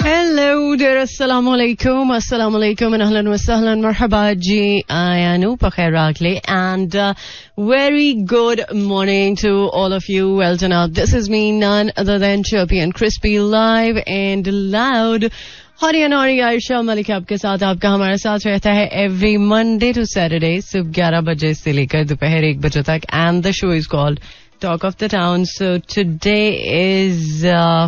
Hello dear, assalamu alaikum and ahlan wa sahlan, marhaba ji, ayanu pakhair rakle, and very good morning to all of you. Well done up. This is me, none other than Chirpy and Crispy, live and loud. Haryana Ayesha Malik आपके साथ, आपका हमारे साथ रहता है every Monday to Saturday सुबह 11 बजे से लेकर दोपहर 1 बजे तक, and the show is called Talk of the Town. So today is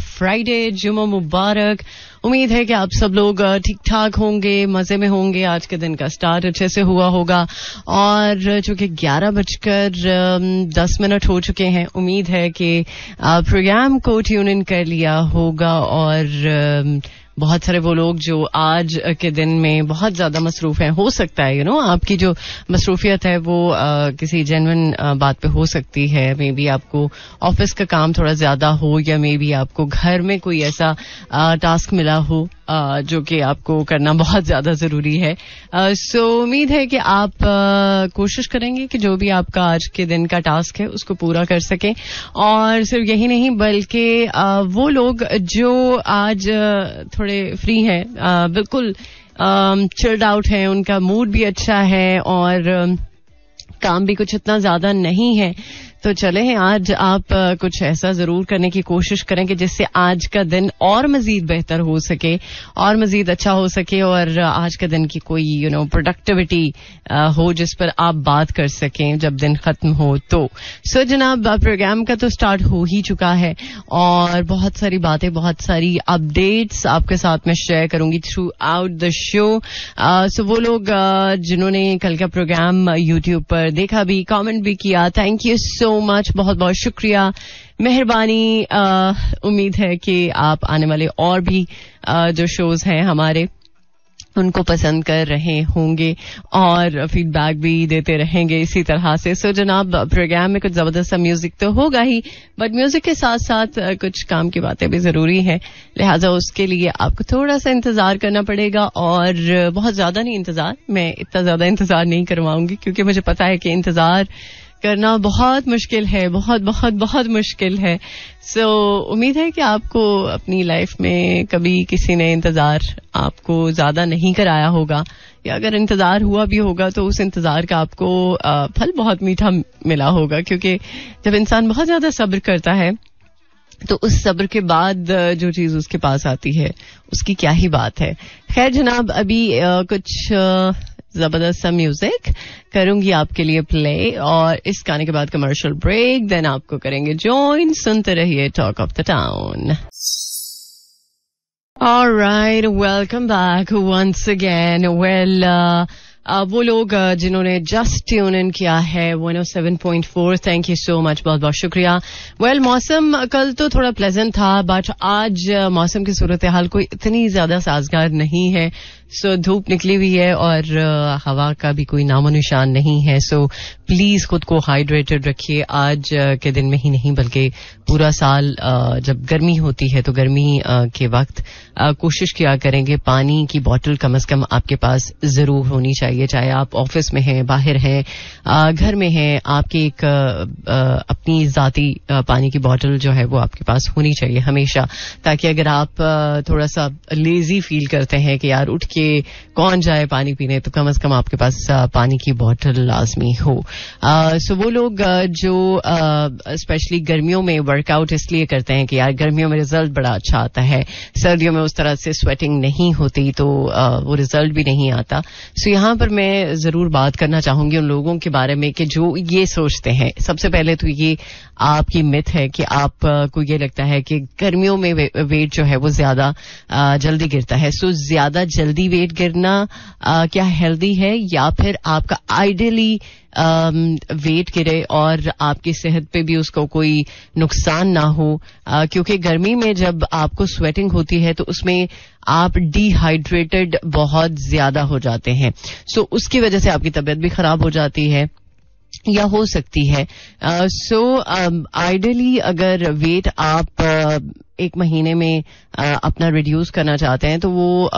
Friday, जुम्मा मुबारक. उम्मीद है कि आप सब लोग ठीक ठाक होंगे, मजे में होंगे. आज के दिन का स्टार्ट अच्छे से हुआ होगा, और चूंकि 11:10 हो चुके हैं, उम्मीद है कि प्रोग्राम को ट्यून इन कर लिया होगा. और बहुत सारे वो लोग जो आज के दिन में बहुत ज्यादा मसरूफ हैं, हो सकता है आपकी जो मसरूफियत है वो किसी जेन्युइन बात पे हो सकती है. मे बी आपको ऑफिस का काम थोड़ा ज्यादा हो, या मे बी आपको घर में कोई ऐसा टास्क मिला हो जो कि आपको करना बहुत ज्यादा जरूरी है. सो उम्मीद है कि आप कोशिश करेंगे कि जो भी आपका आज के दिन का टास्क है उसको पूरा कर सकें. और सिर्फ यही नहीं, बल्कि वो लोग जो आज थोड़े फ्री हैं, बिल्कुल चिल्ड आउट हैं, उनका मूड भी अच्छा है और काम भी कुछ इतना ज्यादा नहीं है, तो चले हैं आज आप कुछ ऐसा जरूर करने की कोशिश करें कि जिससे आज का दिन और मजीद बेहतर हो सके और मजीद अच्छा हो सके, और आज का दिन की कोई प्रोडक्टिविटी हो जिस पर आप बात कर सकें जब दिन खत्म हो. तो सो जनाब, प्रोग्राम का तो स्टार्ट हो ही चुका है, और बहुत सारी बातें, बहुत सारी अपडेट्स आपके साथ में शेयर करूंगी थ्रू आउट द शो. सो वो लोग जिन्होंने कल का प्रोग्राम यूट्यूब पर देखा भी, कमेंट भी किया, थैंक यू सो मच, बहुत बहुत शुक्रिया, मेहरबानी. उम्मीद है कि आप आने वाले और भी जो शोज हैं हमारे उनको पसंद कर रहे होंगे और फीडबैक भी देते रहेंगे इसी तरह से. सो जनाब, प्रोग्राम में कुछ जबरदस्त सा म्यूजिक तो होगा ही, बट म्यूजिक के साथ साथ कुछ काम की बातें भी जरूरी हैं, लिहाजा उसके लिए आपको थोड़ा सा इंतजार करना पड़ेगा. और बहुत ज्यादा नहीं इंतजार, मैं इतना ज्यादा इंतजार नहीं करवाऊंगी, क्योंकि मुझे पता है कि इंतजार करना बहुत मुश्किल है, बहुत बहुत बहुत मुश्किल है. सो उम्मीद है कि आपको अपनी लाइफ में कभी किसी ने इंतजार आपको ज्यादा नहीं कराया होगा, या अगर इंतजार हुआ भी होगा तो उस इंतजार का आपको फल बहुत मीठा मिला होगा, क्योंकि जब इंसान बहुत ज्यादा सब्र करता है तो उस सब्र के बाद जो चीज उसके पास आती है उसकी क्या ही बात है. खैर जनाब, अभी कुछ जबरदस्त सा म्यूजिक करूंगी आपके लिए प्ले, और इस गाने के बाद कमर्शियल ब्रेक, देन आपको करेंगे ज्वाइन. सुनते रहिए Talk of the Town. Alright, welcome back once again. Well, वो लोग जिन्होंने जस्ट ट्यून इन किया है 107.4, थैंक यू सो मच, बहुत बहुत शुक्रिया. वेल, मौसम कल तो थोड़ा प्लेजेंट था, बट आज मौसम की सूरत हाल कोई इतनी ज्यादा साजगार नहीं है. सो धूप निकली हुई है और हवा का भी कोई नामो निशान नहीं है. सो प्लीज खुद को हाइड्रेटेड रखिए, आज के दिन में ही नहीं बल्कि पूरा साल. जब गर्मी होती है तो गर्मी के वक्त कोशिश किया करेंगे पानी की बोतल कम से कम आपके पास जरूर होनी चाहिए, चाहे आप ऑफिस में हैं, बाहर हैं, घर में हैं, आपकी एक अपनी जाती पानी की बोतल जो है वो आपके पास होनी चाहिए हमेशा, ताकि अगर आप थोड़ा सा लेजी फील करते हैं कि यार उठ के कौन जाए पानी पीने, तो कम से कम आपके पास पानी की बोतल लाजमी हो. सो वो लोग जो स्पेशली गर्मियों में वर्कआउट इसलिए करते हैं कि यार गर्मियों में रिजल्ट बड़ा अच्छा आता है, सर्दियों में उस तरह से स्वेटिंग नहीं होती तो वो रिजल्ट भी नहीं आता. सो यहाँ पर मैं जरूर बात करना चाहूंगी उन लोगों के बारे में कि जो ये सोचते हैं. सबसे पहले तो ये आपकी मिथ है कि आपको ये लगता है कि गर्मियों में वेट जो है वो ज्यादा जल्दी गिरता है. सो ज्यादा जल्दी वेट गिरना क्या हेल्दी है, या फिर आपका आइडियली वेट गिरे और आपकी सेहत पे भी उसको कोई नुकसान ना हो, क्योंकि गर्मी में जब आपको स्वेटिंग होती है तो उसमें आप डिहाइड्रेटेड बहुत ज्यादा हो जाते हैं. सो उसकी वजह से आपकी तबीयत भी खराब हो जाती है या हो सकती है. सो आइडियली अगर वेट आप एक महीने में अपना रिड्यूस करना चाहते हैं तो वो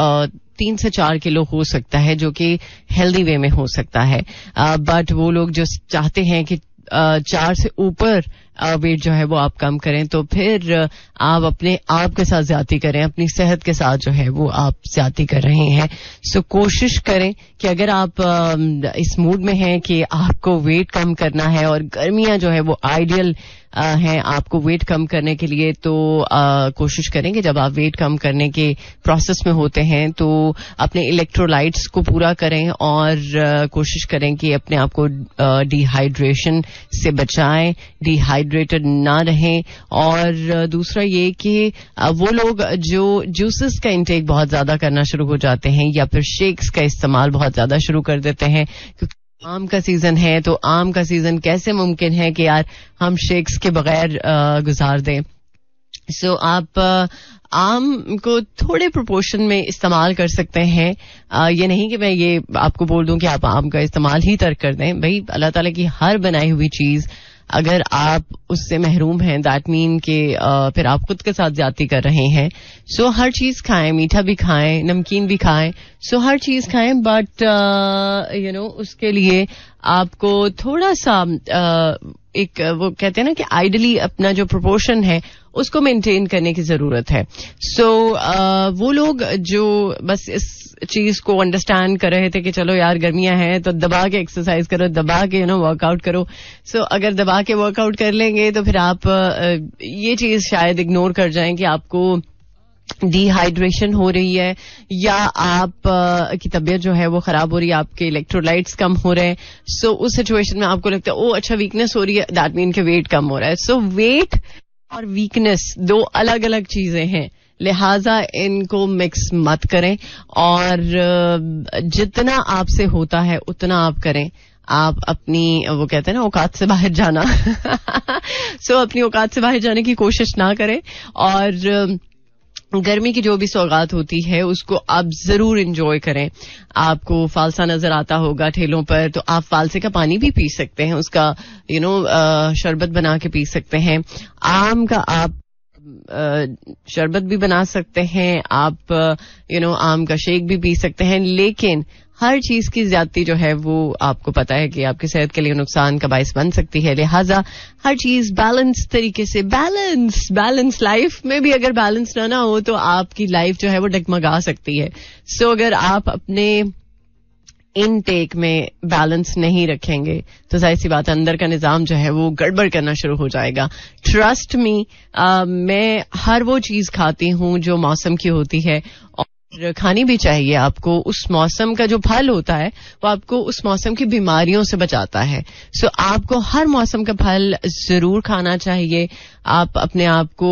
3 से 4 किलो हो सकता है, जो कि हेल्दी वे में हो सकता है. बट वो लोग जो चाहते हैं कि 4 से ऊपर वेट जो है वो आप कम करें, तो फिर आप अपने आप के साथ ज्यादती करें, अपनी सेहत के साथ जो है वो आप ज्यादती कर रहे हैं. सो कोशिश करें कि अगर आप इस मूड में हैं कि आपको वेट कम करना है और गर्मियां जो है वो आइडियल हैं आपको वेट कम करने के लिए, तो कोशिश करें कि जब आप वेट कम करने के प्रोसेस में होते हैं तो अपने इलेक्ट्रोलाइट्स को पूरा करें और कोशिश करें कि अपने आप को डिहाइड्रेशन से बचाएं, डिहाइड्रेटेड ना रहें. और दूसरा ये कि वो लोग जो जूसेस का इंटेक बहुत ज्यादा करना शुरू हो जाते हैं या फिर शेक्स का इस्तेमाल बहुत ज्यादा शुरू कर देते हैं, क्योंकि आम का सीजन है, तो आम का सीजन कैसे मुमकिन है कि यार हम शेक्स के बगैर गुजार दें. सो आप आम को थोड़े प्रोपोर्शन में इस्तेमाल कर सकते हैं. ये नहीं कि मैं ये आपको बोल दूं कि आप आम का इस्तेमाल ही तर्क कर दें. भाई अल्लाह ताला की हर बनाई हुई चीज अगर आप उससे महरूम हैं, दैट मीन कि फिर आप खुद के साथ ज्यादती कर रहे हैं. सो हर चीज खाएं, मीठा भी खाएं, नमकीन भी खाएं, सो हर चीज खाएं, बट उसके लिए आपको थोड़ा सा एक वो कहते हैं ना कि आइडली अपना जो प्रोपोर्शन है उसको मेंटेन करने की जरूरत है. सो वो लोग जो बस इस चीज को अंडरस्टैंड कर रहे थे कि चलो यार गर्मियां हैं तो दबा के एक्सरसाइज करो, दबा के वर्कआउट करो. सो अगर दबा के वर्कआउट कर लेंगे तो फिर आप ये चीज शायद इग्नोर कर जाएं कि आपको डिहाइड्रेशन हो रही है या आप की तबीयत जो है वो खराब हो रही है, आपके इलेक्ट्रोलाइट्स कम हो रहे हैं. सो उस सिचुएशन में आपको लगता है ओ अच्छा वीकनेस हो रही है, दैट मीन के वेट कम हो रहा है. सो वेट और वीकनेस दो अलग अलग चीजें हैं, लिहाजा इनको मिक्स मत करें और जितना आपसे होता है उतना आप करें. आप अपनी वो कहते हैं ना औकात से बाहर जाना सो अपनी औकात से बाहर जाने की कोशिश ना करें और गर्मी की जो भी सौगात होती है उसको आप जरूर एंजॉय करें. आपको फालसा नजर आता होगा ठेलों पर, तो आप फालसे का पानी भी पी सकते हैं, उसका शरबत बना के पी सकते हैं. आम का आप शरबत भी बना सकते हैं, आप आम का शेक भी पी सकते हैं. लेकिन हर चीज की ज्यादती जो है वो आपको पता है कि आपकी सेहत के लिए नुकसान का बायस बन सकती है. लिहाजा हर चीज बैलेंस तरीके से, बैलेंस लाइफ में भी अगर बैलेंस ना हो तो आपकी लाइफ जो है वो डगमगा सकती है. सो अगर आप अपने इनटेक में बैलेंस नहीं रखेंगे तो जाहिर सी बात अंदर का निजाम जो है वो गड़बड़ करना शुरू हो जाएगा. ट्रस्ट मी, मैं हर वो चीज खाती हूं जो मौसम की होती है और खानी भी चाहिए. आपको उस मौसम का जो फल होता है वो आपको उस मौसम की बीमारियों से बचाता है. सो आपको हर मौसम का फल जरूर खाना चाहिए. आप अपने आप को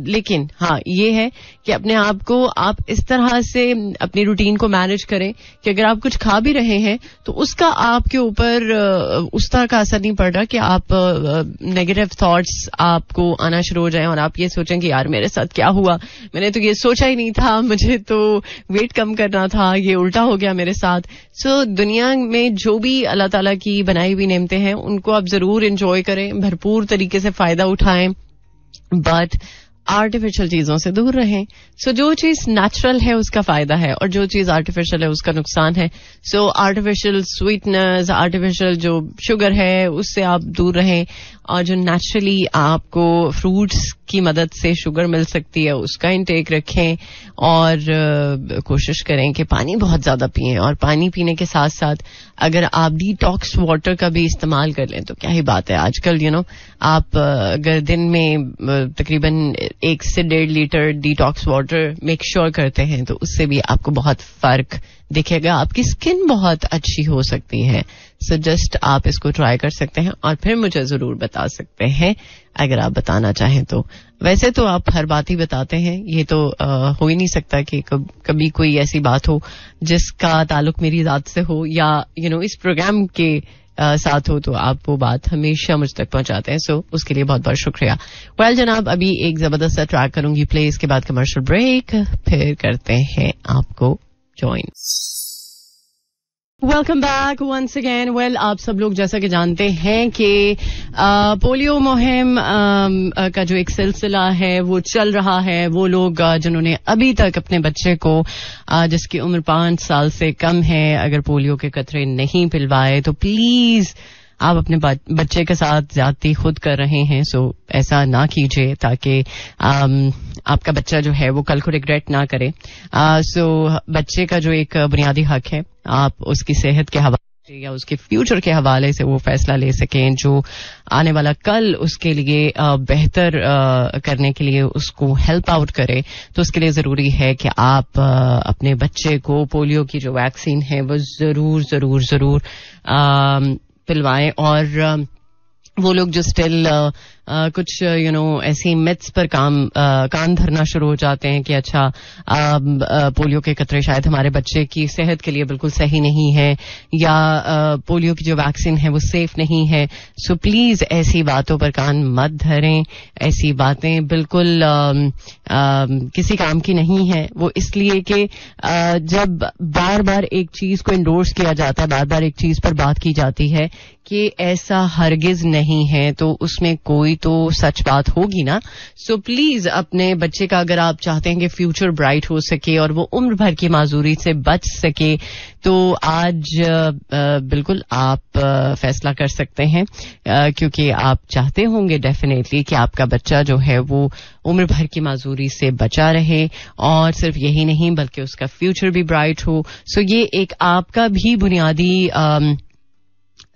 लेकिन हाँ ये है कि अपने आप को आप इस तरह से अपनी रूटीन को मैनेज करें कि अगर आप कुछ खा भी रहे हैं तो उसका आपके ऊपर उस तरह का असर नहीं पड़ रहा कि आप नेगेटिव थॉट्स आपको आना शुरू हो जाएं और आप ये सोचें कि यार मेरे साथ क्या हुआ, मैंने तो ये सोचा ही नहीं था, मुझे तो वेट कम करना था, ये उल्टा हो गया मेरे साथ. सो दुनिया में जो भी अल्लाह ताला की बनाई हुई नेमतें हैं उनको आप जरूर एंजॉय करें, भरपूर तरीके से फायदा उठाएं, बट आर्टिफिशियल चीजों से दूर रहें. सो जो चीज नेचुरल है उसका फायदा है और जो चीज आर्टिफिशियल है उसका नुकसान है. सो आर्टिफिशियल स्वीटनेस, आर्टिफिशियल जो शुगर है उससे आप दूर रहें और जो नेचुरली आपको फ्रूट्स की मदद से शुगर मिल सकती है उसका इंटेक रखें और कोशिश करें कि पानी बहुत ज्यादा पिएं. और पानी पीने के साथ साथ अगर आप डिटॉक्स वाटर का भी इस्तेमाल कर लें तो क्या ही बात है. आजकल आप अगर दिन में तकरीबन 1 से 1.5 litre detox water make sure करते हैं तो उससे भी आपको बहुत फर्क दिखेगा, आपकी स्किन बहुत अच्छी हो सकती है. सो जस्ट आप इसको ट्राई कर सकते हैं और फिर मुझे जरूर बता सकते हैं अगर आप बताना चाहें तो. वैसे तो आप हर बात ही बताते हैं, ये तो हो ही नहीं सकता कि कभी कोई ऐसी बात हो जिसका ताल्लुक मेरी जात से हो या इस प्रोग्राम के साथ हो तो आप वो बात हमेशा मुझ तक पहुंचाते हैं. सो उसके लिए बहुत बहुत शुक्रिया. वेल जनाब, अभी एक जबरदस्त सा ट्रैक करूंगी प्ले, इसके बाद कमर्शियल ब्रेक, फिर करते हैं आपको join. Welcome back once again. Well आप सब लोग जैसा कि जानते हैं कि पोलियो मुहिम का जो एक सिलसिला है वो चल रहा है. वो लोग जिन्होंने अभी तक अपने बच्चे को जिसकी उम्र 5 साल से कम है अगर पोलियो के कतरे नहीं पिलवाए तो प्लीज आप अपने बच्चे के साथ ज्यादती खुद कर रहे हैं, सो ऐसा ना कीजिए ताकि आपका बच्चा जो है वो कल को रिग्रेट ना करे. सो बच्चे का जो एक बुनियादी हक है, आप उसकी सेहत के हवाले या उसके फ्यूचर के हवाले से वो फैसला ले सकें जो आने वाला कल उसके लिए बेहतर करने के लिए उसको हेल्प आउट करे. तो उसके लिए जरूरी है कि आप अपने बच्चे को पोलियो की जो वैक्सीन है वो जरूर जरूर जरूर पिलवाएं. और वो लोग जो स्टिल कुछ ऐसी मिथ्स पर कान धरना शुरू हो जाते हैं कि अच्छा पोलियो के कतरे शायद हमारे बच्चे की सेहत के लिए बिल्कुल सही नहीं है, या पोलियो की जो वैक्सीन है वो सेफ नहीं है. सो प्लीज ऐसी बातों पर कान मत धरें. ऐसी बातें बिल्कुल किसी काम की नहीं है. वो इसलिए कि जब बार बार एक चीज को इंडोर्स किया जाता है, बार बार एक चीज पर बात की जाती है कि ऐसा हरगिज नहीं है, तो उसमें कोई तो सच बात होगी ना. सो प्लीज अपने बच्चे का, अगर आप चाहते हैं कि फ्यूचर ब्राइट हो सके और वो उम्र भर की माजूरी से बच सके, तो आज बिल्कुल आप फैसला कर सकते हैं, क्योंकि आप चाहते होंगे डेफिनेटली कि आपका बच्चा जो है वो उम्र भर की माजूरी से बचा रहे, और सिर्फ यही नहीं बल्कि उसका फ्यूचर भी ब्राइट हो. सो ये एक आपका भी बुनियादी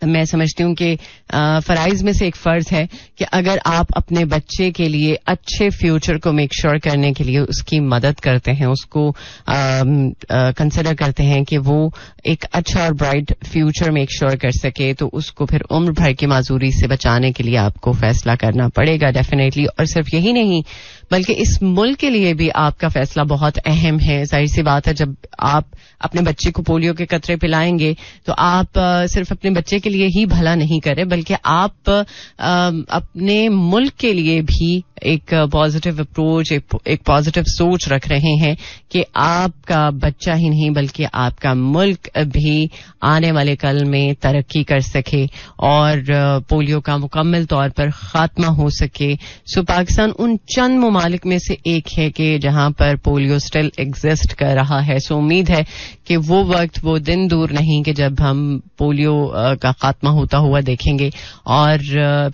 मैं समझती हूँ कि फराइज में से एक फर्ज है कि अगर आप अपने बच्चे के लिए अच्छे फ्यूचर को मेक श्योर करने के लिए उसकी मदद करते हैं, उसको कंसिडर करते हैं कि वो एक अच्छा और ब्राइट फ्यूचर मेक श्योर कर सके, तो उसको फिर उम्र भर की माजूरी से बचाने के लिए आपको फैसला करना पड़ेगा डेफिनेटली. और सिर्फ यही नहीं बल्कि इस मुल्क के लिए भी आपका फैसला बहुत अहम है. जाहिर सी बात है, जब आप अपने बच्चे को पोलियो के कतरे पिलाएंगे तो आप सिर्फ अपने बच्चे के लिए ही भला नहीं कर रहे, बल्कि आप अपने मुल्क के लिए भी एक पॉजिटिव अप्रोच, एक पॉजिटिव सोच रख रहे हैं कि आपका बच्चा ही नहीं बल्कि आपका मुल्क भी आने वाले कल में तरक्की कर सके और पोलियो का मुकम्मल तौर पर खात्मा हो सके. सो पाकिस्तान उन चंद ममालिक में से एक है कि जहां पर पोलियो स्टिल एग्जिस्ट कर रहा है. सो उम्मीद है कि वो वक्त, वो दिन दूर नहीं कि जब हम पोलियो का खात्मा होता हुआ देखेंगे और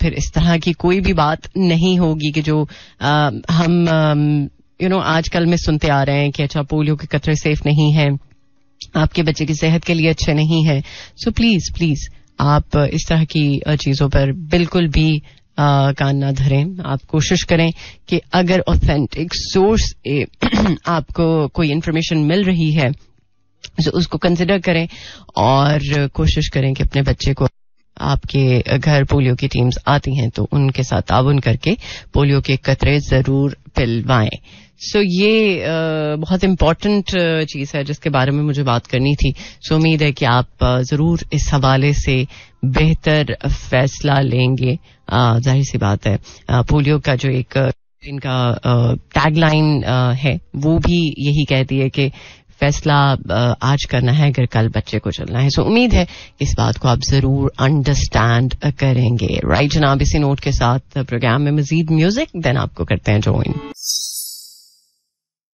फिर इस तरह की कोई भी बात नहीं होगी कि जो हम आजकल में सुनते आ रहे हैं कि अच्छा पोलियो के कतरे सेफ नहीं है, आपके बच्चे की सेहत के लिए अच्छे नहीं है. सो प्लीज प्लीज आप इस तरह की चीजों पर बिल्कुल भी कान ना धरें. आप कोशिश करें कि अगर ऑथेंटिक सोर्स आपको कोई इंफॉर्मेशन मिल रही है तो उसको कंसिडर करें और कोशिश करें कि अपने बच्चे को, आपके घर पोलियो की टीम्स आती हैं तो उनके साथ ताउन करके पोलियो के कतरे जरूर पिलवाएं. सो ये बहुत इम्पोर्टेंट चीज है जिसके बारे में मुझे बात करनी थी. सो उम्मीद है कि आप जरूर इस हवाले से बेहतर फैसला लेंगे. जाहिर सी बात है, पोलियो का जो एक इनका टैगलाइन है वो भी यही कहती है कि फैसला आज करना है अगर कल बच्चे को चलना है. सो उम्मीद है इस बात को आप जरूर अंडरस्टैंड करेंगे. राइट जनाब, इसी नोट के साथ प्रोग्राम में मजीद म्यूजिक देन आपको करते हैं ज्वाइन.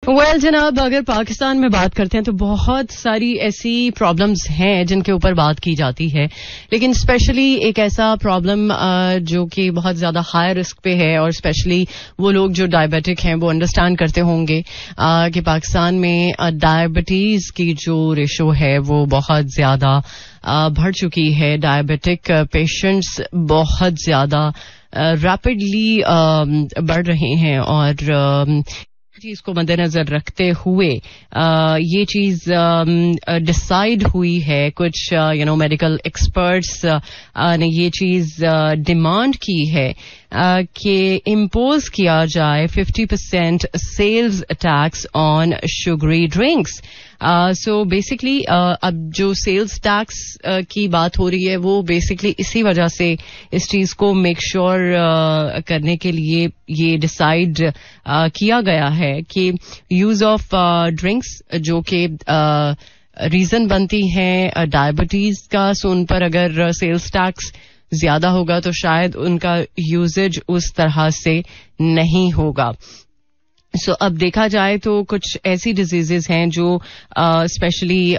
वेल जनाब, अगर पाकिस्तान में बात करते हैं तो बहुत सारी ऐसी प्रॉब्लम्स हैं जिनके ऊपर बात की जाती है, लेकिन स्पेशली एक ऐसा प्रॉब्लम जो कि बहुत ज्यादा हाई रिस्क पे है, और स्पेशली वो लोग जो डायबिटिक हैं वो अंडरस्टैंड करते होंगे कि पाकिस्तान में डायबिटीज की जो रेशो है वो बहुत ज्यादा बढ़ चुकी है. डायबिटिक पेशेंट्स बहुत ज्यादा रैपिडली बढ़ रहे हैं, और चीज को मद्देनजर रखते हुए ये चीज डिसाइड हुई है. कुछ मेडिकल एक्सपर्ट्स ने ये चीज डिमांड की है कि इम्पोज किया जाए 50% sales tax on sugary drinks. So basically अब जो सेल्स टैक्स की बात हो रही है वो बेसिकली इसी वजह से इस चीज को मेक श्योर करने के लिए ये डिसाइड किया गया है कि यूज ऑफ ड्रिंक्स जो कि रीजन बनती हैं डायबिटीज का, सो उन पर अगर सेल्स टैक्स ज्यादा होगा तो शायद उनका यूजेज उस तरह से नहीं होगा. सो अब देखा जाए तो कुछ ऐसी डिजीजेस हैं जो स्पेशली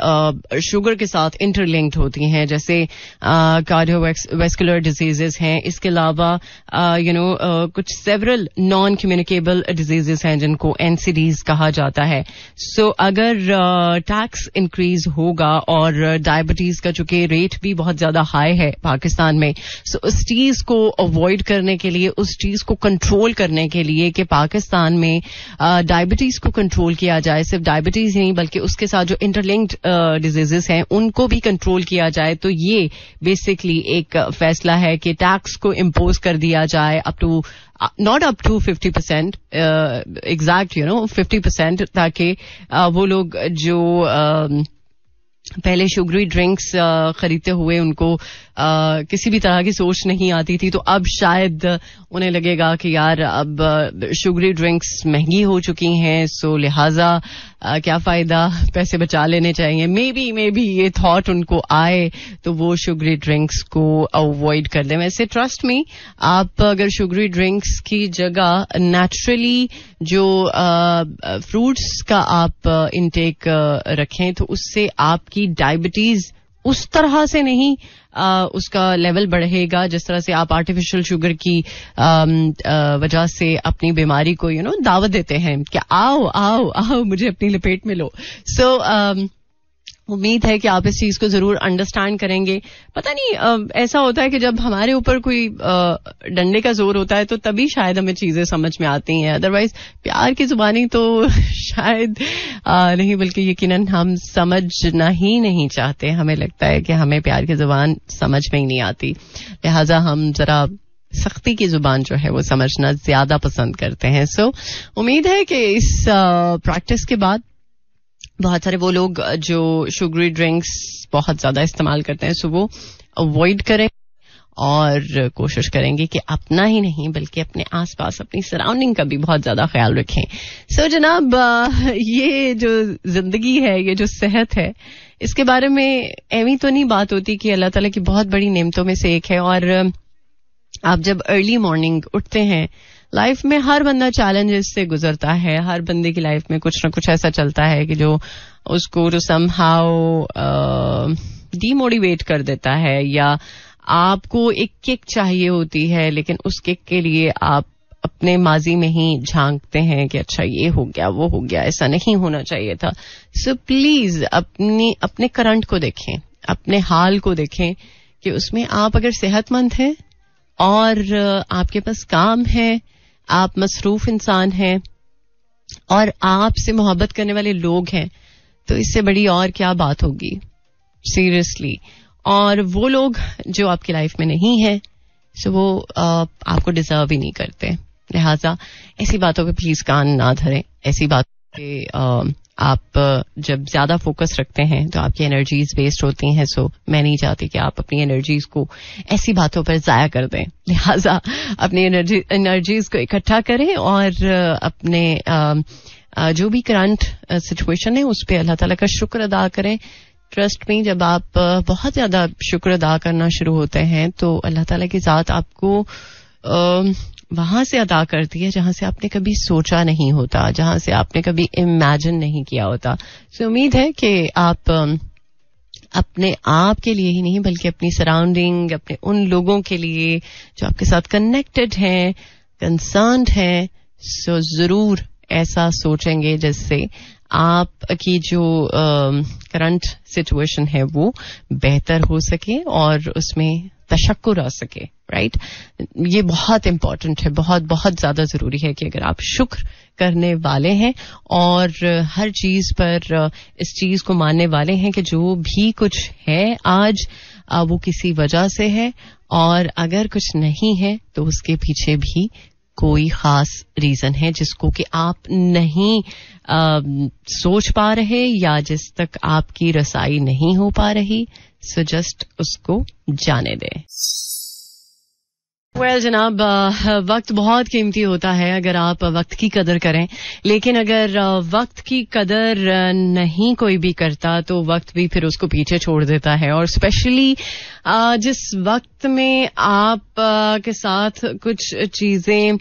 शुगर के साथ इंटरलिंक्ड होती हैं, जैसे कार्डियोवैस्कुलर डिजीजेस हैं. इसके अलावा कुछ सेवरल नॉन कम्युनिकेबल डिजीजेस हैं जिनको एनसीडीज कहा जाता है. सो अगर टैक्स इंक्रीज होगा और डायबिटीज का चूंकि रेट भी बहुत ज्यादा हाई है पाकिस्तान में, सो उस चीज को अवॉइड करने के लिए, उस चीज को कंट्रोल करने के लिए कि पाकिस्तान में डायबिटीज को कंट्रोल किया जाए, सिर्फ डायबिटीज नहीं बल्कि उसके साथ जो इंटरलिंक्ड डिजीजेस हैं उनको भी कंट्रोल किया जाए. तो ये बेसिकली एक फैसला है कि टैक्स को इम्पोज कर दिया जाए up to not up to 50%, exact 50%, ताकि वो लोग जो पहले शुगरी ड्रिंक्स खरीदते हुए उनको किसी भी तरह की सोच नहीं आती थी, तो अब शायद उन्हें लगेगा कि यार अब शुगरी ड्रिंक्स महंगी हो चुकी हैं, सो लिहाजा क्या फायदा, पैसे बचा लेने चाहिए. मे बी ये थॉट उनको आए तो वो शुगरी ड्रिंक्स को अवॉइड कर दें. वैसे ट्रस्ट मी, आप अगर शुगरी ड्रिंक्स की जगह नेचुरली जो फ्रूट्स का आप इनटेक रखें तो उससे आपकी डायबिटीज उस तरह से नहीं उसका लेवल बढ़ेगा जिस तरह से आप आर्टिफिशियल शुगर की वजह से अपनी बीमारी को दावत देते हैं कि आओ आओ आओ मुझे अपनी लपेट में लो. सो उम्मीद है कि आप इस चीज को जरूर अंडरस्टैंड करेंगे. पता नहीं ऐसा होता है कि जब हमारे ऊपर कोई डंडे का जोर होता है तो तभी शायद हमें चीजें समझ में आती हैं, अदरवाइज प्यार की जुबानी तो शायद नहीं, बल्कि यकीनन हम समझना ही नहीं चाहते. हमें लगता है कि हमें प्यार की जुबान समझ में ही नहीं आती, लिहाजा हम जरा सख्ती की जुबान जो है वो समझना ज्यादा पसंद करते हैं. सो उम्मीद है कि इस प्रैक्टिस के बाद बहुत सारे वो लोग जो शुगरी ड्रिंक्स बहुत ज्यादा इस्तेमाल करते हैं सो वो अवॉइड करें और कोशिश करेंगे कि अपना ही नहीं बल्कि अपने आसपास अपनी सराउंडिंग का भी बहुत ज्यादा ख्याल रखें. सो जनाब, ये जो जिंदगी है, ये जो सेहत है, इसके बारे में ऐवी तो नहीं बात होती कि अल्लाह ताला की बहुत बड़ी नेमतों में से एक है. और आप जब अर्ली मॉर्निंग उठते हैं, लाइफ में हर बंदा चैलेंजेस से गुजरता है, हर बंदे की लाइफ में कुछ ना कुछ ऐसा चलता है कि जो उसको तो समहाउ डीमोटिवेट कर देता है, या आपको एक किक चाहिए होती है लेकिन उस किक के लिए आप अपने माजी में ही झांकते हैं कि अच्छा ये हो गया वो हो गया, ऐसा नहीं होना चाहिए था. सो प्लीज अपने करंट को देखें, अपने हाल को देखें कि उसमें आप अगर सेहतमंद हैं और आपके पास काम है, आप मसरूफ इंसान हैं और आपसे मोहब्बत करने वाले लोग हैं, तो इससे बड़ी और क्या बात होगी सीरियसली. और वो लोग जो आपकी लाइफ में नहीं है, सो वो आपको डिजर्व ही नहीं करते. लिहाजा ऐसी बातों पे प्लीज कान ना धरें. ऐसी बातों पे आप जब ज्यादा फोकस रखते हैं तो आपकी एनर्जीज वेस्ट होती हैं. सो मैं नहीं चाहती कि आप अपनी एनर्जीज को ऐसी बातों पर जाया कर दें. लिहाजा अपनी एनर्जीज को इकट्ठा करें और अपने जो भी करंट सिचुएशन है उस पर अल्लाह ताला का शुक्र अदा करें. ट्रस्ट में जब आप बहुत ज्यादा शुक्र अदा करना शुरू होते हैं तो अल्लाह ताला की जात आपको वहां से अदा करती है जहां से आपने कभी सोचा नहीं होता, जहां से आपने कभी इमेजिन नहीं किया होता. सो उम्मीद है कि आप अपने आप के लिए ही नहीं बल्कि अपनी सराउंडिंग, अपने उन लोगों के लिए जो आपके साथ कनेक्टेड हैं, कंसर्न्ड हैं, सो जरूर ऐसा सोचेंगे जिससे आपकी जो करंट सिचुएशन है वो बेहतर हो सके और उसमें तशक्कुर आ सके. राइट, ये बहुत इंपॉर्टेंट है, बहुत बहुत ज्यादा जरूरी है कि अगर आप शुक्र करने वाले हैं और हर चीज पर इस चीज को मानने वाले हैं कि जो भी कुछ है आज वो किसी वजह से है, और अगर कुछ नहीं है तो उसके पीछे भी कोई खास रीजन है जिसको कि आप नहीं सोच पा रहे या जिस तक आपकी रसाई नहीं हो पा रही. सो जस्ट उसको जाने दें. जनाब, वक्त बहुत कीमती होता है अगर आप वक्त की कदर करें, लेकिन अगर वक्त की कदर नहीं कोई भी करता तो वक्त भी फिर उसको पीछे छोड़ देता है. और स्पेशली जिस वक्त में आप के साथ कुछ चीजें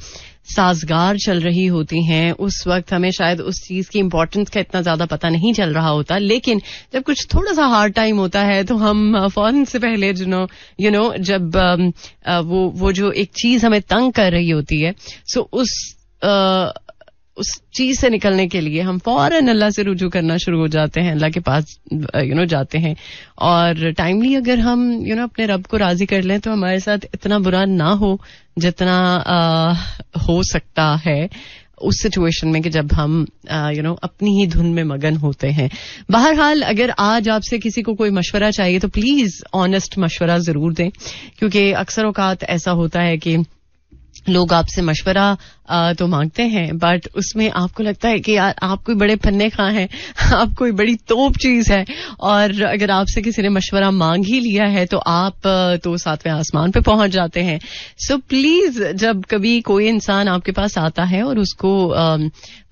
साजगार चल रही होती हैं, उस वक्त हमें शायद उस चीज की इम्पोर्टेंस का इतना ज्यादा पता नहीं चल रहा होता, लेकिन जब कुछ थोड़ा सा हार्ड टाइम होता है तो हम फौरन से पहले जब वो जो एक चीज हमें तंग कर रही होती है, सो उस चीज से निकलने के लिए हम फौरन अल्लाह से रुजू करना शुरू हो जाते हैं, अल्लाह के पास जाते हैं. और टाइमली अगर हम अपने रब को राजी कर लें तो हमारे साथ इतना बुरा ना हो जितना हो सकता है उस सिचुएशन में कि जब हम अपनी ही धुन में मगन होते हैं. बहरहाल अगर आज आपसे किसी को कोई मशवरा चाहिए तो प्लीज ऑनेस्ट मशवरा जरूर दें, क्योंकि अक्सर औकात ऐसा होता है कि लोग आपसे मशवरा तो मांगते हैं, बट उसमें आपको लगता है कि यार आप कोई बड़े फन्ने खा हैं, आप कोई बड़ी तोप चीज है, और अगर आपसे किसी ने मशवरा मांग ही लिया है तो आप तो सातवें आसमान पे पहुंच जाते हैं. सो प्लीज जब कभी कोई इंसान आपके पास आता है और उसको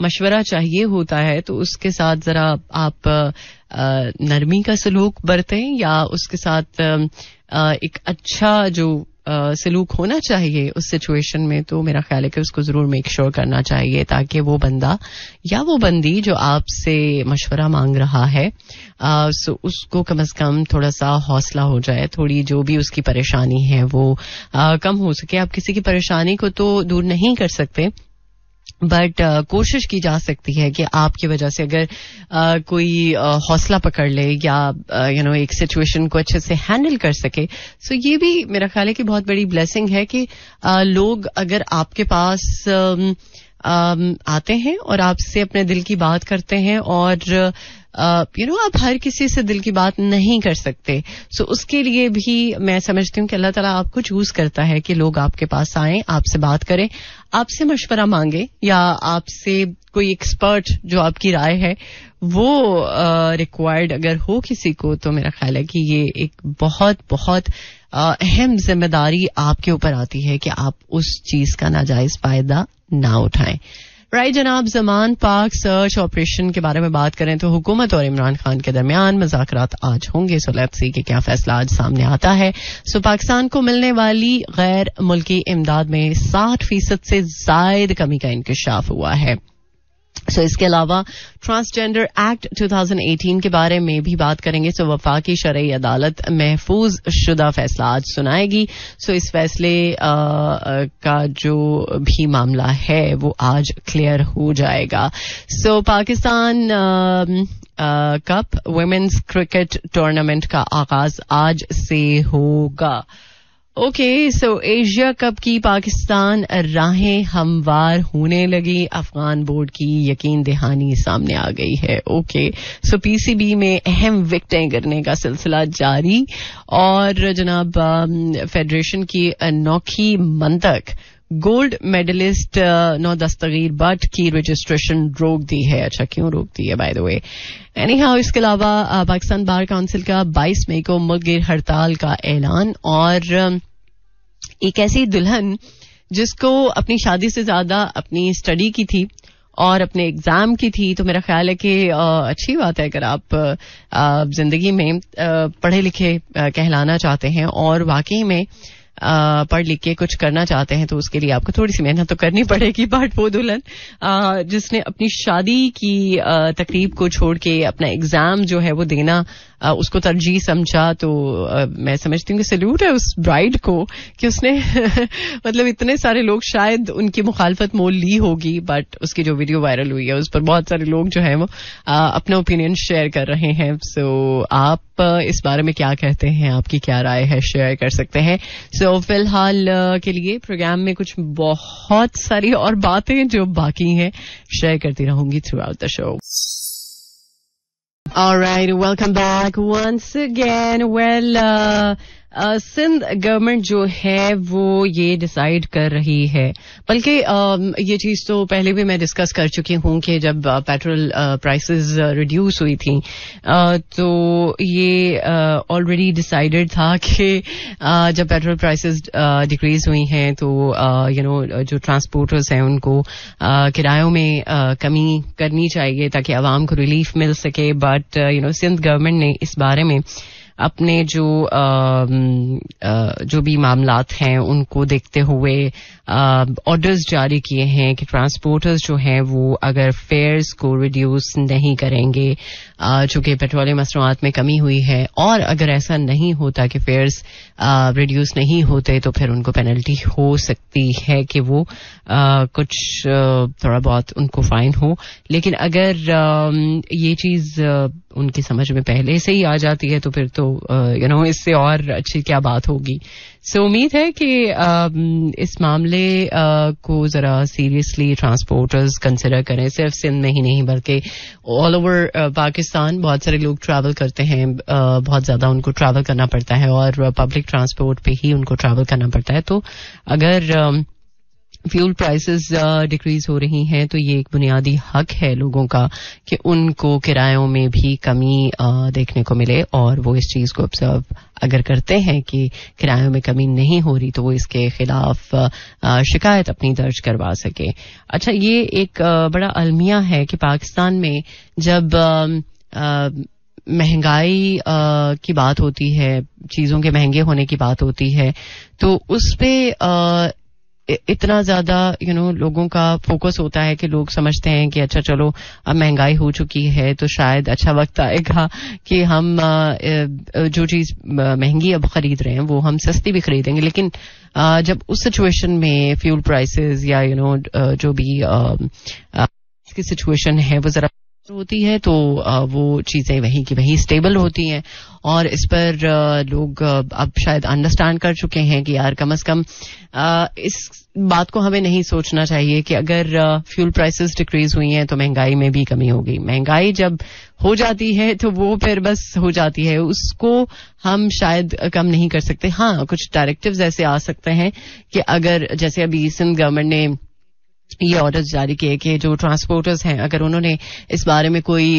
मशवरा चाहिए होता है तो उसके साथ जरा आप नरमी का सलूक बरतें, या उसके साथ एक अच्छा जो सलूक होना चाहिए उस सिचुएशन में, तो मेरा ख्याल है कि उसको जरूर मेक श्योर करना चाहिए ताकि वो बंदा या वो बंदी जो आपसे मशवरा मांग रहा है सो उसको कम से कम थोड़ा सा हौसला हो जाए, थोड़ी जो भी उसकी परेशानी है वो कम हो सके. आप किसी की परेशानी को तो दूर नहीं कर सकते, बट कोशिश की जा सकती है कि आपकी वजह से अगर कोई हौसला पकड़ ले या एक सिचुएशन को अच्छे से हैंडल कर सके. सो ये भी मेरा ख्याल है कि बहुत बड़ी ब्लेसिंग है कि लोग अगर आपके पास आते हैं और आपसे अपने दिल की बात करते हैं, और आप हर किसी से दिल की बात नहीं कर सकते. सो उसके लिए भी मैं समझती हूँ कि अल्लाह ताला आपको चूज करता है कि लोग आपके पास आएं, आपसे बात करें, आपसे मशवरा मांगे, या आपसे कोई एक्सपर्ट जो आपकी राय है वो रिक्वायर्ड अगर हो किसी को, तो मेरा ख्याल है कि ये एक बहुत बहुत अहम जिम्मेदारी आपके ऊपर आती है कि आप उस चीज का नाजायज फायदा ना उठाएं. राइट जनाब, जमान पाक सर्च ऑपरेशन के बारे में बात करें तो हुकूमत और इमरान खान के दरमियान मुज़ाकरात आज होंगे. सो लेट्स सी कि क्या फैसला आज सामने आता है. सो पाकिस्तान को मिलने वाली गैर मुल्की इमदाद में 60% से जायद कमी का इंकशाफ हुआ है. सो इसके अलावा ट्रांसजेंडर एक्ट 2018 के बारे में भी बात करेंगे. सो वफाकी शरई अदालत महफूज शुदा फैसला आज सुनाएगी. सो इस फैसले का जो भी मामला है वो आज क्लियर हो जाएगा. So Pakistan cup women's cricket tournament का आगाज आज से होगा. ओके, सो एशिया कप की पाकिस्तान राहें हमवार होने लगी. अफगान बोर्ड की यकीन दहानी सामने आ गई है. ओके, सो पीसीबी में अहम विकेटें गिरने का सिलसिला जारी, और जनाब फेडरेशन की अनोखी मंतक गोल्ड मेडलिस्ट नौ दस्तगीर बट की रजिस्ट्रेशन रोक दी है. अच्छा, क्यों रोक दी है बाय द वे? एनीहाउ, इसके अलावा पाकिस्तान बार काउंसिल का 22 मई को मुल्क हड़ताल का ऐलान, और एक ऐसी दुल्हन जिसको अपनी शादी से ज्यादा अपनी स्टडी की थी और अपने एग्जाम की थी, तो मेरा ख्याल है कि अच्छी बात है अगर आप जिंदगी में पढ़े लिखे कहलाना चाहते हैं और वाकई में पढ़ लिख के कुछ करना चाहते हैं, तो उसके लिए आपको थोड़ी सी मेहनत तो करनी पड़ेगी. बट वो दुल्हन जिसने अपनी शादी की तकरीब को छोड़ के अपना एग्जाम जो है वो देना उसको तरजीह समझा, तो मैं समझती हूँ कि सैल्यूट है उस ब्राइड को कि उसने मतलब इतने सारे लोग शायद उनकी मुखालफत मोल ली होगी, बट उसकी जो वीडियो वायरल हुई है उस पर बहुत सारे लोग जो है वो अपना ओपिनियन शेयर कर रहे हैं. सो आप इस बारे में क्या कहते हैं, आपकी क्या राय है, शेयर कर सकते हैं. सो फिलहाल के लिए प्रोग्राम में कुछ बहुत सारी और बातें जो बाकी हैं शेयर करती रहूंगी throughout the show. All right, welcome back once again. Well, Sindh government जो है वो ये डिसाइड कर रही है, बल्कि ये चीज तो पहले भी मैं डिस्कस कर चुकी हूँ कि जब पेट्रोल प्राइसेस रिड्यूस हुई थी तो ये ऑलरेडी डिसाइडेड था कि जब पेट्रोल प्राइसेस डिक्रीज हुई हैं तो जो ट्रांसपोर्टर्स हैं उनको किरायों में कमी करनी चाहिए ताकि आवाम को रिलीफ मिल सके. बट सिंध गवर्नमेंट ने इस बारे में अपने जो भी मामलात हैं उनको देखते हुए ऑर्डर्स जारी किए हैं कि ट्रांसपोर्टर्स जो हैं वो अगर फेयर्स को रिड्यूस नहीं करेंगे, चूंकि पेट्रोलियम मसनूआत में कमी हुई है, और अगर ऐसा नहीं होता कि फेयर्स रिड्यूस नहीं होते तो फिर उनको पेनल्टी हो सकती है कि वो कुछ थोड़ा बहुत उनको फाइन हो. लेकिन अगर ये चीज उनकी समझ में पहले से ही आ जाती है तो फिर तो इससे और अच्छी क्या बात होगी. सो उम्मीद है कि इस मामले को जरा सीरियसली ट्रांसपोर्टर्स कंसिडर करें. सिर्फ सिंध में ही नहीं बल्कि ऑल ओवर पाकिस्तान बहुत सारे लोग ट्रैवल करते हैं, बहुत ज्यादा उनको ट्रैवल करना पड़ता है और पब्लिक ट्रांसपोर्ट पे ही उनको ट्रैवल करना पड़ता है. तो अगर फ्यूल प्राइसेस डिक्रीज हो रही हैं तो ये एक बुनियादी हक है लोगों का कि उनको किरायों में भी कमी देखने को मिले, और वो इस चीज को ऑब्जर्व अगर करते हैं कि किरायों में कमी नहीं हो रही तो वो इसके खिलाफ शिकायत अपनी दर्ज करवा सके. अच्छा, ये एक बड़ा अलमिया है कि पाकिस्तान में जब महंगाई की बात होती है, चीजों के महंगे होने की बात होती है, तो उस पे इतना ज्यादा लोगों का फोकस होता है कि लोग समझते हैं कि अच्छा चलो अब महंगाई हो चुकी है तो शायद अच्छा वक्त आएगा कि हम जो चीज महंगी अब खरीद रहे हैं वो हम सस्ती भी खरीदेंगे. लेकिन जब उस सिचुएशन में फ्यूल प्राइसेस या जो भी की सिचुएशन है वो जरा होती है तो वो चीजें वहीं की वहीं स्टेबल होती हैं, और इस पर लोग अब शायद अंडरस्टैंड कर चुके हैं कि यार कम से कम इस बात को हमें नहीं सोचना चाहिए कि अगर फ्यूल प्राइसेस डिक्रीज हुई हैं तो महंगाई में भी कमी होगी. महंगाई जब हो जाती है तो वो फिर बस हो जाती है, उसको हम शायद कम नहीं कर सकते. हाँ, कुछ डायरेक्टिव्स ऐसे आ सकते हैं कि अगर जैसे अभी सिंध गवर्नमेंट ने ये ऑर्डर्स जारी किए कि जो ट्रांसपोर्टर्स हैं अगर उन्होंने इस बारे में कोई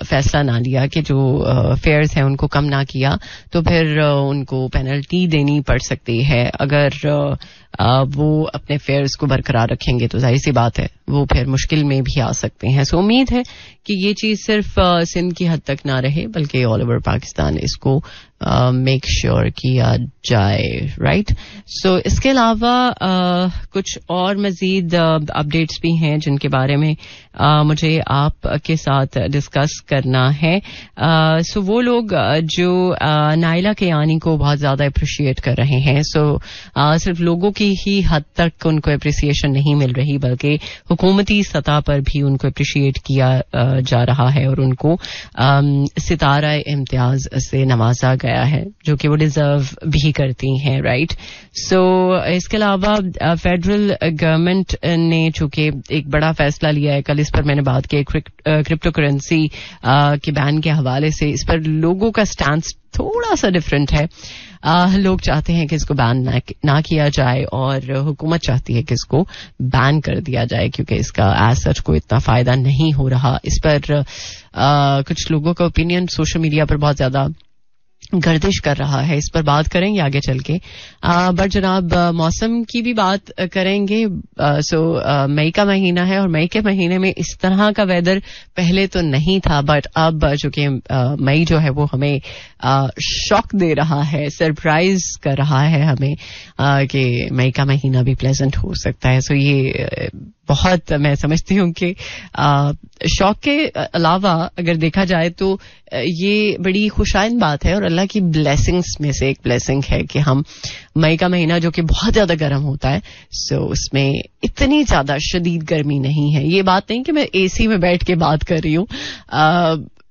फैसला ना लिया कि जो फेयर्स हैं उनको कम ना किया तो फिर उनको पेनल्टी देनी पड़ सकती है. अगर वो अपने फेयर्स को बरकरार रखेंगे तो जाहिर सी बात है वो फिर मुश्किल में भी आ सकते हैं. सो उम्मीद है कि ये चीज सिर्फ सिंध की हद तक ना रहे बल्कि ऑल ओवर पाकिस्तान इसको मेक श्योर किया जाए. राइट. सो इसके अलावा कुछ और मजीद अपडेट्स भी हैं जिनके बारे में मुझे आपके साथ डिस्कस करना है. सो वो लोग जो नाइला कियानी को बहुत ज्यादा अप्रिशिएट कर रहे हैं. सो सिर्फ लोगों की ही हद तक उनको अप्रिसिएशन नहीं मिल रही बल्कि हुकूमती सतह पर भी उनको अप्रिशिएट किया जा रहा है और उनको सितारा इम्तियाज से नवाजा गया है जो कि वो डिजर्व भी करती हैं. राइट. सो इसके अलावा फेडरल गवर्नमेंट ने चूंकि एक बड़ा फैसला लिया है, कल इस पर मैंने बात की, क्रिप्टो करेंसी के बैन के हवाले से इस पर लोगों का स्टैंस थोड़ा सा डिफरेंट है. लोग चाहते हैं कि इसको बैन ना किया जाए और हुकूमत चाहती है कि इसको बैन कर दिया जाए क्योंकि इसका एज सच को इतना फायदा नहीं हो रहा. इस पर कुछ लोगों का ओपिनियन सोशल मीडिया पर बहुत ज्यादा गर्दिश कर रहा है. इस पर बात करेंगे आगे चल के. बट जनाब मौसम की भी बात करेंगे. सो मई का महीना है और मई के महीने में इस तरह का वेदर पहले तो नहीं था, बट अब चूंकि मई जो है वो हमें शॉक दे रहा है, सरप्राइज कर रहा है हमें कि मई का महीना भी प्लेजेंट हो सकता है. सो ये बहुत मैं समझती हूँ कि शौक के अलावा अगर देखा जाए तो ये बड़ी खुशाइन बात है और अल्लाह की ब्लेसिंग्स में से एक ब्लेसिंग है कि हम मई का महीना जो कि बहुत ज्यादा गर्म होता है, सो उसमें इतनी ज्यादा शदीद गर्मी नहीं है. ये बात नहीं कि मैं एसी में बैठ के बात कर रही हूँ.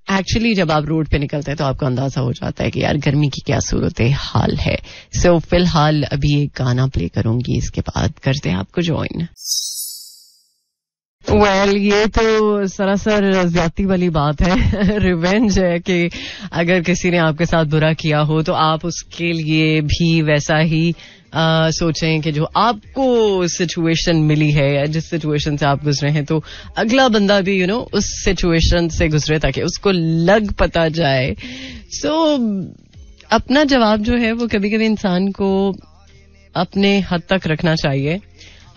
एक्चुअली जब आप रोड पे निकलते हैं तो आपको अंदाजा हो जाता है कि यार गर्मी की क्या सूरत हाल है. सो फिलहाल अभी एक गाना प्ले करूंगी, इसके बाद करते हैं आपको ज्वाइन. ये तो सरासर ज्यादती वाली बात है. रिवेंज है कि अगर किसी ने आपके साथ बुरा किया हो तो आप उसके लिए भी वैसा ही सोचें कि जो आपको सिचुएशन मिली है या जिस सिचुएशन से आप गुजरे हैं तो अगला बंदा भी उस सिचुएशन से गुजरे ताकि उसको लग पता जाए. सो अपना जवाब जो है वो कभी कभी इंसान को अपने हद तक रखना चाहिए.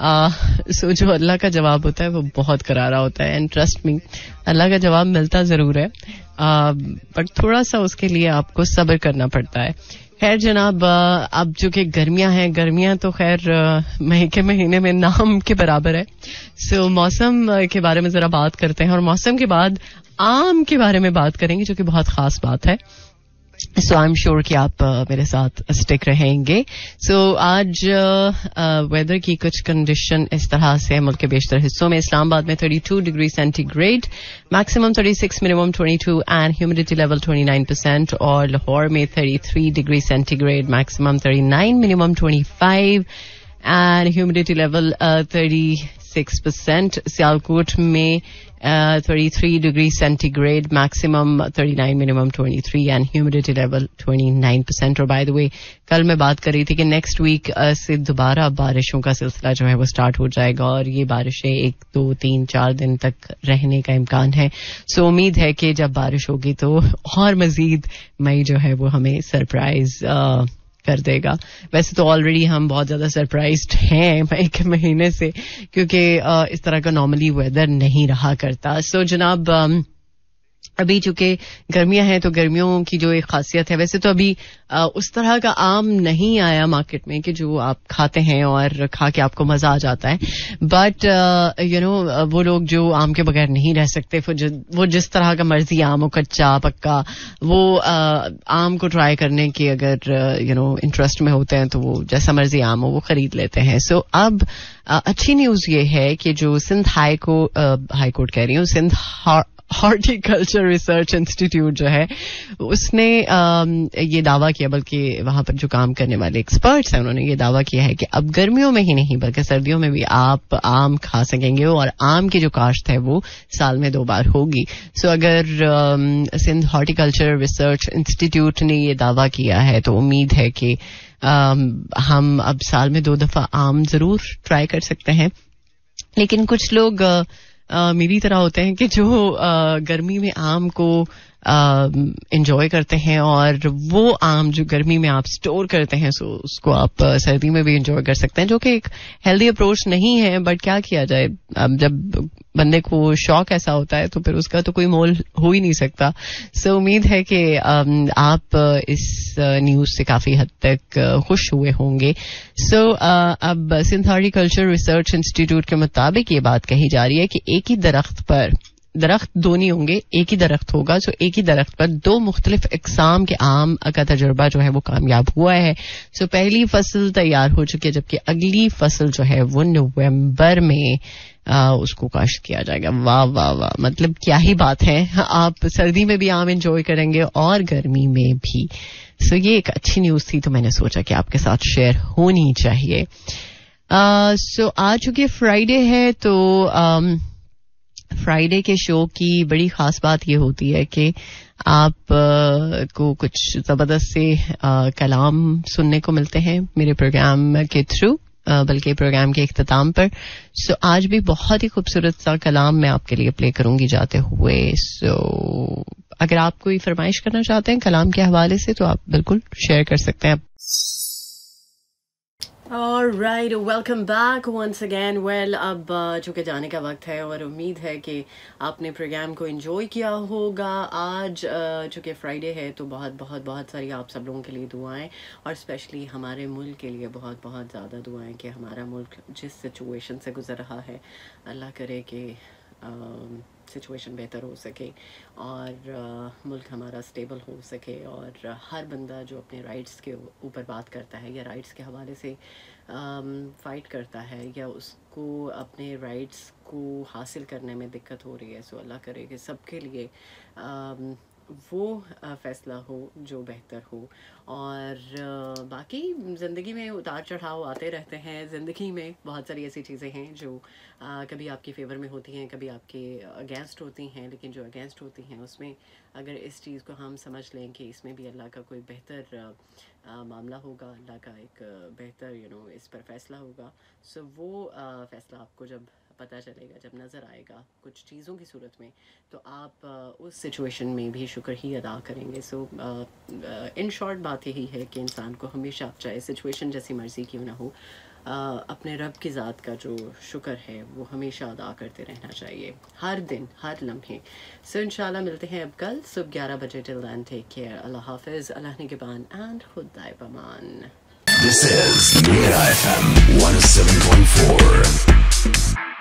सो जो अल्लाह का जवाब होता है वो बहुत करारा होता है. एंड ट्रस्ट मी, अल्लाह का जवाब मिलता जरूर है बट थोड़ा सा उसके लिए आपको सब्र करना पड़ता है. खैर जनाब, अब जो कि गर्मियां हैं, गर्मियां तो खैर मई के महीने में नाम के बराबर है. सो मौसम के बारे में जरा बात करते हैं और मौसम के बाद आम के बारे में बात करेंगे, जो कि बहुत खास बात है. सो आई एम श्योर कि आप मेरे साथ स्टिक रहेंगे. सो आज वेदर की कुछ कंडीशन इस तरह से है मुल्क के बेशतर हिस्सों में. इस्लामाबाद में 32 degree centigrade, maximum 36, minimum 22 and humidity level 29%. और लाहौर में 33 degree centigrade, maximum 39, minimum 25 and humidity level 36%. Sialkot में 33 degree centigrade, maximum 39, minimum 23 and humidity level 29%. और बाय द वे, कल मैं बात कर रही थी कि नेक्स्ट वीक से दोबारा बारिशों का सिलसिला जो है वो स्टार्ट हो जाएगा और ये बारिशें 1, 2, 3, 4 दिन तक रहने का इम्कान है. सो उम्मीद है कि जब बारिश होगी तो और मजीद मई जो है वो हमें सरप्राइज कर देगा. वैसे तो ऑलरेडी हम बहुत ज्यादा सरप्राइज्ड हैं मई के महीने से, क्योंकि इस तरह का नॉर्मली वेदर नहीं रहा करता. सो जनाब, अभी चूंकि गर्मियां हैं तो गर्मियों की जो एक खासियत है, वैसे तो अभी उस तरह का आम नहीं आया मार्केट में कि जो आप खाते हैं और खा के आपको मजा आ जाता है. बट यू नो, वो लोग जो आम के बगैर नहीं रह सकते, वो जिस तरह का मर्जी आम हो, कच्चा पक्का, वो आम को ट्राई करने की अगर यू नो इंटरेस्ट में होते हैं तो वो जैसा मर्जी आम हो वो खरीद लेते हैं. सो अब अच्छी न्यूज ये है कि जो सिंध हाई कोर्ट कह रही हूँ, सिंध हॉर्टिकल्चर रिसर्च इंस्टीट्यूट जो है, उसने ये दावा किया, बल्कि वहां पर जो काम करने वाले एक्सपर्ट्स हैं उन्होंने ये दावा किया है कि अब गर्मियों में ही नहीं बल्कि सर्दियों में भी आप आम खा सकेंगे और आम की जो काश्त है वो साल में 2 बार होगी. सो अगर सिंध हॉर्टिकल्चर रिसर्च इंस्टीट्यूट ने ये दावा किया है तो उम्मीद है कि हम अब साल में 2 दफा आम जरूर ट्राई कर सकते हैं. लेकिन कुछ लोग मेरी तरह होते हैं कि जो गर्मी में आम को एंजॉय करते हैं और वो आम जो गर्मी में आप स्टोर करते हैं, सो उसको आप सर्दी में भी एंजॉय कर सकते हैं, जो कि एक हेल्दी अप्रोच नहीं है. बट क्या किया जाए, अब जब बंदे को शौक ऐसा होता है तो फिर उसका तो कोई मोल हो ही नहीं सकता. सो उम्मीद है कि आप इस न्यूज से काफी हद तक खुश हुए होंगे. सो अब सिंध हॉर्टिकल्चर रिसर्च इंस्टीट्यूट के मुताबिक ये बात कही जा रही है कि एक ही दरख्त 2 नहीं होंगे, एक ही दरख्त होगा. सो एक ही दरख्त पर 2 मुख्तलिफ इकसाम के आम का तजुर्बा जो है वो कामयाब हुआ है. सो पहली फसल तैयार हो चुकी है, जबकि अगली फसल जो है वो नवंबर में उसको काश्त किया जाएगा. वाह वाह वाह, मतलब क्या ही बात है. आप सर्दी में भी आम एंजॉय करेंगे और गर्मी में भी. सो ये एक अच्छी न्यूज थी, तो मैंने सोचा कि आपके साथ शेयर होनी चाहिए. सो आज चूंकि फ्राइडे है तो फ्राइडे के शो की बड़ी खास बात ये होती है कि आप को कुछ जबरदस्त से कलाम सुनने को मिलते हैं मेरे प्रोग्राम के थ्रू, बल्कि प्रोग्राम के इख्तिताम पर. सो आज भी बहुत ही खूबसूरत सा कलाम मैं आपके लिए प्ले करूंगी जाते हुए. सो अगर आप कोई फरमाइश करना चाहते हैं कलाम के हवाले से तो आप बिल्कुल शेयर कर सकते हैं. Alright, welcome back once again. Well, अब चूँकि जाने का वक्त है और उम्मीद है कि आपने प्रोग्राम को एंजॉय किया होगा. आज चूँकि फ्राइडे है तो बहुत बहुत बहुत सारी आप सब लोगों के लिए दुआएं, और स्पेशली हमारे मुल्क के लिए बहुत बहुत ज़्यादा दुआएं कि हमारा मुल्क जिस सिचुएशन से गुजर रहा है, अल्लाह करे कि सिचुएशन बेहतर हो सके और मुल्क हमारा स्टेबल हो सके, और हर बंदा जो अपने राइट्स के ऊपर बात करता है या राइट्स के हवाले से फ़ाइट करता है या उसको अपने राइट्स को हासिल करने में दिक्कत हो रही है, सो अल्लाह करे कि सबके लिए वो फ़ैसला हो जो बेहतर हो. और बाकी ज़िंदगी में उतार चढ़ाव आते रहते हैं. ज़िंदगी में बहुत सारी ऐसी चीज़ें हैं जो कभी आपकी फेवर में होती हैं, कभी आपके अगेंस्ट होती हैं. लेकिन जो अगेंस्ट होती हैं उसमें अगर इस चीज़ को हम समझ लें कि इसमें भी अल्लाह का कोई बेहतर मामला होगा, अल्लाह का एक बेहतर इस पर फ़ैसला होगा. सो वो फ़ैसला आपको जब पता चलेगा, जब नज़र आएगा कुछ चीज़ों की सूरत में, तो आप उस सिचुएशन में भी शुक्र ही अदा करेंगे. सो इन शॉर्ट बात यही है कि इंसान को हमेशा, चाहे सिचुएशन जैसी मर्ज़ी क्यों ना हो, अपने रब की ज़ात का जो शुक्र है वो हमेशा अदा करते रहना चाहिए, हर दिन हर लम्हे। सो इंशाल्लाह मिलते हैं अब कल सुबह 11 बजे। टिल देन टेक केयर, अल्लाह हाफिज़, अल्लाह निगहबान एंड खुदा पमान। This is Mira FM 107.4.